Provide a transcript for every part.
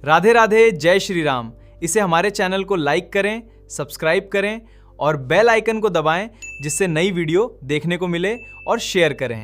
राधे राधे, जय श्री राम। इसे हमारे चैनल को लाइक करें, सब्सक्राइब करें और बेल आइकन को दबाएं, जिससे नई वीडियो देखने को मिले और शेयर करें।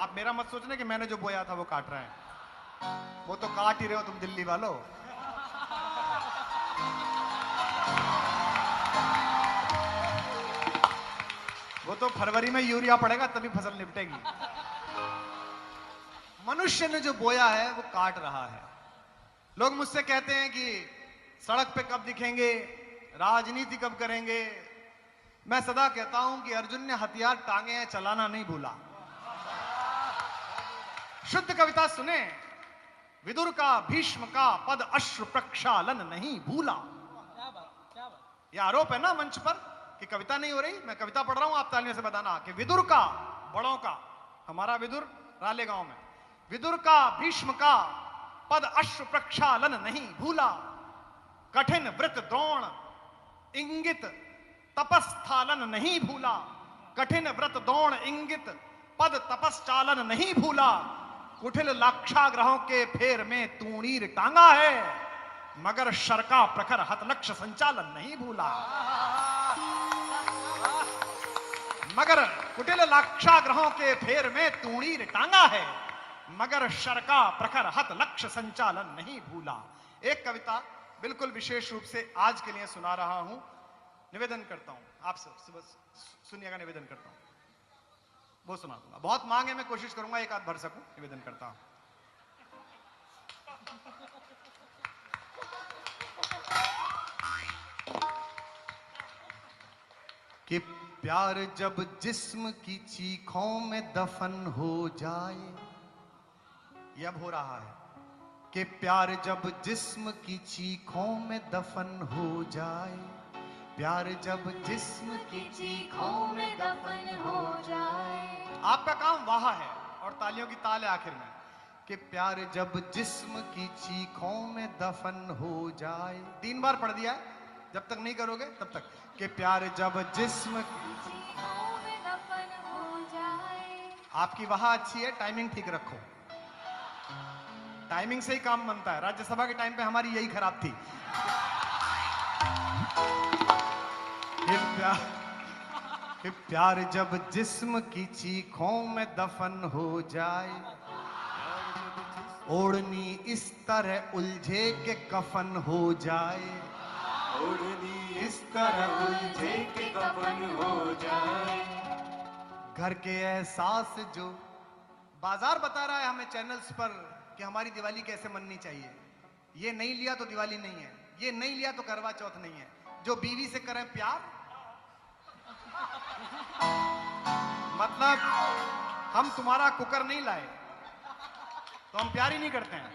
आप मेरा मत सोचना कि मैंने जो बोया था वो काट रहे हैं, वो तो काट ही रहे हो तुम दिल्ली वालों। वो तो फरवरी में यूरिया पड़ेगा तभी फसल निपटेगी। मनुष्य ने जो बोया है वो काट रहा है। लोग मुझसे कहते हैं कि सड़क पे कब दिखेंगे, राजनीति कब करेंगे। मैं सदा कहता हूं कि अर्जुन ने हथियार टांगे हैं, चलाना नहीं भूला। शुद्ध कविता सुने, विदुर का भीष्म का पद अश्रु प्रक्षालन नहीं भूला। यह आरोप है ना मंच पर कि कविता नहीं हो रही। मैं कविता पढ़ रहा हूं, आप तालियों से बताना कि विदुर का, बड़ों का, हमारा विदुर राले गांव में, विदुर का भीष्म का पद अश्रु प्रक्षालन नहीं भूला। कठिन व्रत द्रोण इंगित तपस्थालन नहीं भूला। कठिन व्रत द्रोण इंगित पद तपस्चालन नहीं भूला। कुटिल लाक्षाग्रहों के फेर में तूणीर टांगा है, मगर शर्का प्रखर हत लक्ष्य संचालन नहीं भूला। मगर कुटिल लाक्षाग्रहों के फेर में तूणीर टांगा है, मगर शर्का प्रखर हत लक्ष्य संचालन नहीं भूला। एक कविता बिल्कुल विशेष रूप से आज के लिए सुना रहा हूं, निवेदन करता हूं आप सब सुनिएगा। निवेदन करता हूं, वो सुना दूंगा। बहुत मांग है, मैं कोशिश करूंगा एक आध भर सकूं। निवेदन करता हूं। कि प्यार जब जिस्म की चीखों में दफन हो जाए, ये अब हो रहा है कि प्यार जब जिस्म की चीखों में दफन हो जाए, प्यार जब जिस्म की चीखों में दफन हो जाए। आपका काम वाह है और तालियों की ताल है आखिर में। कि प्यार जब जिस्म की चीखों में दफन हो जाए, 3 बार पढ़ दिया है, जब तक नहीं करोगे तब तक। कि प्यार जब जिस्म की चीखों में दफन हो जाए। आपकी वाह अच्छी है, टाइमिंग ठीक रखो। टाइमिंग से ही काम बनता है। राज्यसभा के टाइम पे हमारी यही खराब थी। कि प्यार जब जिस्म की चीखों में दफन हो जाए, ओढ़नी इस तरह उलझे के कफन हो जाए, ओढ़नी इस तरह उलझे के कफन हो जाए। घर के एहसास जो बाजार बता रहा है हमें चैनल्स पर कि हमारी दिवाली कैसे मननी चाहिए। ये नहीं लिया तो दिवाली नहीं है, ये नहीं लिया तो करवा चौथ नहीं है। जो बीवी से करें प्यार, मतलब हम तुम्हारा कुकर नहीं लाए तो हम प्यार ही नहीं करते हैं।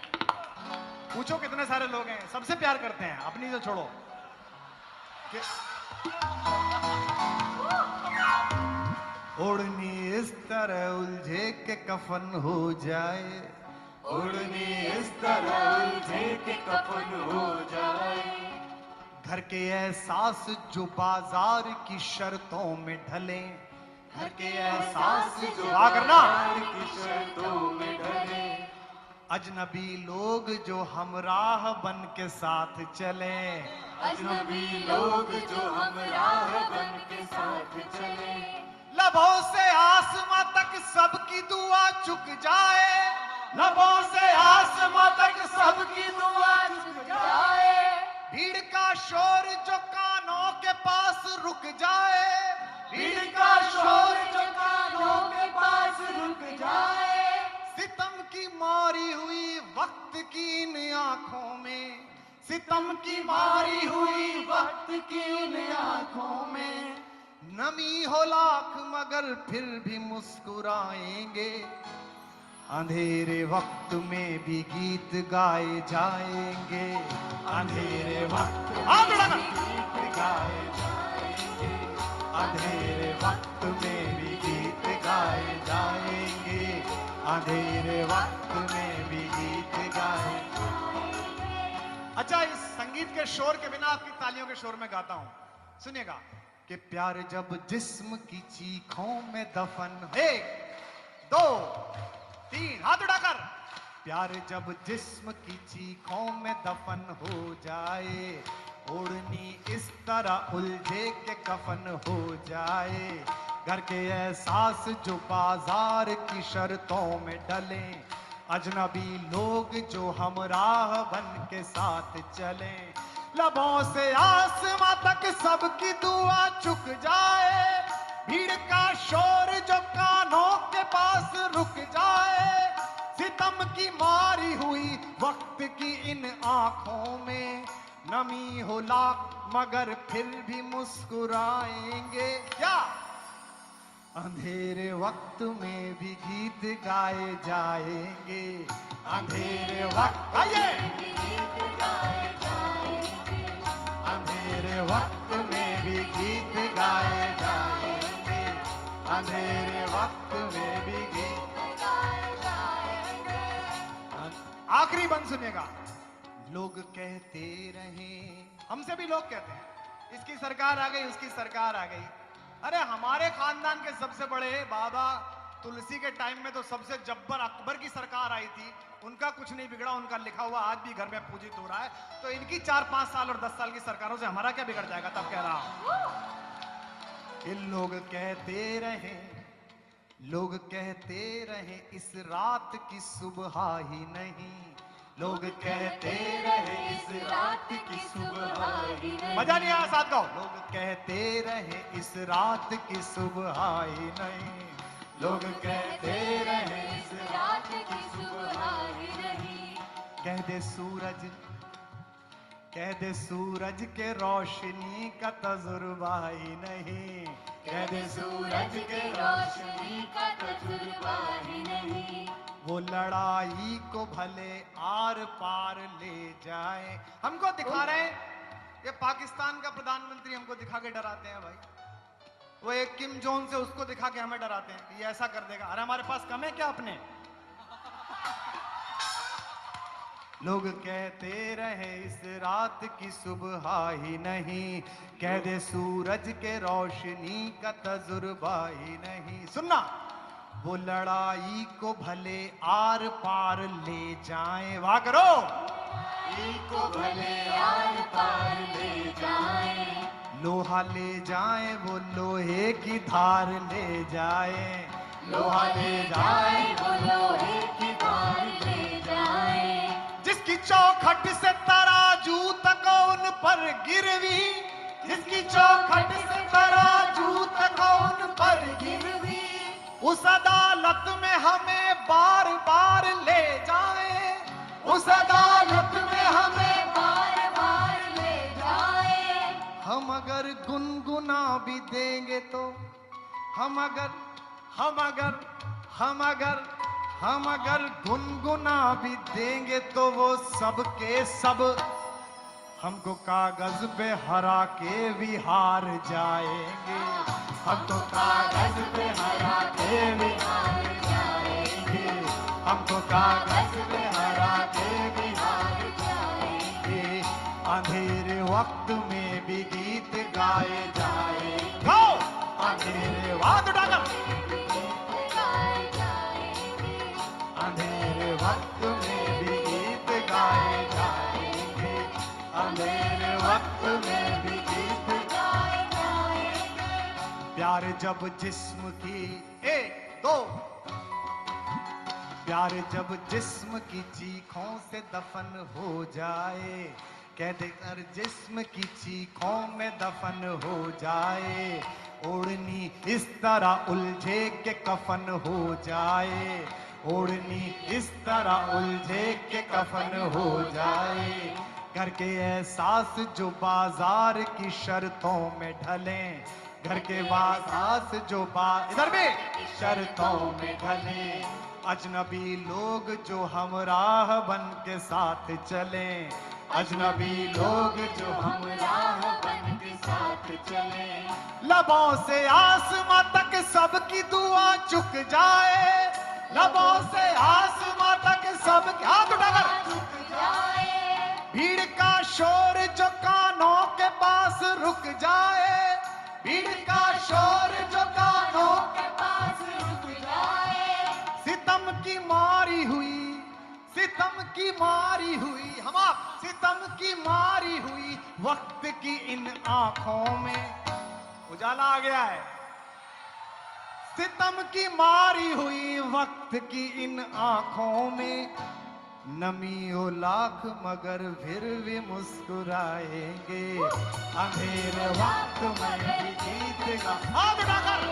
पूछो कितने सारे लोग हैं, सबसे प्यार करते हैं, अपनी तो छोड़ो। ओढ़नी इस तरह उलझे के कफन हो जाए, ओढ़नी इस तरह उलझे के कफन हो जाए। घर के एहसास जो बाजार की शर्तों में ढले, घर के एहसास जो बाजार की शर्तों में ढले। अजनबी लोग जो हमराह बन के साथ चले, अजनबी लोग जो हमराह बन के साथ चले। लबों से आसमां तक सबकी दुआ चुक जाए, लबों से आसमां तक सबकी दुआ चुक जाए। भीड़ का शोर जो कानों के पास रुक जाए, भीड़ का शोर जो कानों के पास रुक जाए। सितम की मारी हुई वक्त की इन आंखों में, सितम की मारी हुई वक्त की इन आंखों में। नमी हो लाख मगर फिर भी मुस्कुराएंगे, अंधेरे वक्त में भी गीत गाए जाएंगे, अंधेरे वक्त में गीत गाए जाएंगे, अंधेरे वक्त में भी गीत गाए जाएंगे, अंधेरे वक्त में भी गीत गाए जाएंगे। अच्छा, इस संगीत के शोर के बिना आपकी तालियों के शोर में गाता हूं, सुनिएगा। कि प्यार जब जिस्म की चीखों में दफन, 1 2 3 हाथ उठाकर। प्यार जब जिस्म की चीखों में दफन जाए, ओढ़नी इस तरह उलझे के कफन हो जाए। घर के एहसास जो बाजार की शर्तों में डले, अजनबी लोग जो हमराह बन के साथ चले। लबों से आसमां तक सबकी दुआ चुक जाए, भीड़ का शोर जो कानों के पास रुक जाए। सितम की मारी हुई वक्त की इन आंखों में नमी हो लाख मगर फिर भी मुस्कुराएंगे। क्या अंधेरे वक्त में भी गीत गाए जाएंगे, अंधेरे वक्त आइए, अंधेरे वक्त में भी गीत गाए जाएंगे, अंधेरे वक्त में भी गीत गाए जाएंगे। आखिरी बंद सुनिएगा। लोग कहते रहे, हमसे भी लोग कहते हैं इसकी सरकार आ गई, उसकी सरकार आ गई। अरे हमारे खानदान के सबसे बड़े बाबा तुलसी के टाइम में तो सबसे जब्बर अकबर की सरकार आई थी, उनका कुछ नहीं बिगड़ा, उनका लिखा हुआ आज भी घर में पूजित हो रहा है। तो इनकी 4-5 साल और 10 साल की सरकारों से हमारा क्या बिगड़ जाएगा? तब कह रहा हूं इन लोग कहते रहे, लोग कहते रहे इस रात की सुबह ही नहीं, लोग कहते रहे इस रात की सुबह ही नहीं। मजा नहीं आया? साथ गाओ। लोग कहते रहे इस रात की सुबह ही नहीं, लोग कहते रहे इस रात की सुबह ही नहीं। कह दे सूरज, कह दे सूरज के रोशनी का तजुर्बा ही नहीं, कह दे सूरज के रोशनी का तजुर्बा ही नहीं। वो लड़ाई को भले आर पार ले जाए। हमको दिखा रहे हैं, ये पाकिस्तान का प्रधानमंत्री हमको दिखा के डराते हैं भाई। वो एक किम जोन से उसको दिखा के हमें डराते हैं, ये ऐसा कर देगा। अरे हमारे पास कम है क्या अपने? लोग कहते रहे इस रात की सुबह ही नहीं, कह दे सूरज के रोशनी का तजुर्बा ही नहीं। सुनना, वो लड़ाई को भले आर पार ले जाएं, वाह करो, को भले आर पार ले जाएं। लोहा ले जाएं, वो लोहे की धार ले जाएं, लोहा ले जाएं, वो लोहे की धार ले जाएं। जिसकी चौखट से तराजू तक उन पर गिरवी, जिसकी चौखट से तराजू तक उन पर गिरवी, उस अदालत में हमें बार बार ले जाएं, उस अदालत में हमें बार बार ले जाएं। हम अगर गुनगुना भी देंगे तो, हम अगर गुनगुना भी देंगे तो वो सब के सब हमको कागज पे हरा के भी हार जाएंगे, हमको कागज पे हरा के भी हार जाएंगे, हमको कागज पे हरा के भी हार जाएंगे। अंधेरे वक्त में भी गीत गाए जाएंगे, अंधेरे वक्त अंधेरे वक्त में भी गीत गाए जाएंगे, अंधेरे वक्त में भी गीत गाए जाएंगे। प्यार जब जिस्म की, एक दो, प्यार जब जिस्म की चीखों से दफन हो जाए, कह दे कर जिस्म की चीखों में दफन हो जाए। ओढ़नी इस तरह उलझे के कफन हो जाए, ओढ़नी इस तरह उलझे के कफन हो जाए। घर के एहसास जो बाजार की शर्तों में ढले, घर के एहसास जो इधर भी शर्तों में ढले। अजनबी लोग जो हमराह बन के साथ चले, अजनबी लोग जो हमराह बन के साथ चले। लबों से आसमां तक सबकी दुआ चुक जाए, लबों से आसमां तक सबकी हाथ उठाकर चुक जाए। भीड़ का शोर जो कानों के पास रुक जाए, भीड़ का शोर जो कानों के पास रुक जाए। सितम की मारी हुई, सितम की मारी हुई हम आप सितम की मारी हुई वक्त की इन आंखों में उजाला आ गया है। सितम की मारी हुई वक्त की इन आंखों में नमी ओ लाख मगर फिर भी मुस्कुराएंगे अंधेरे वक्त में भी जीत गा। हाँ बेटा कर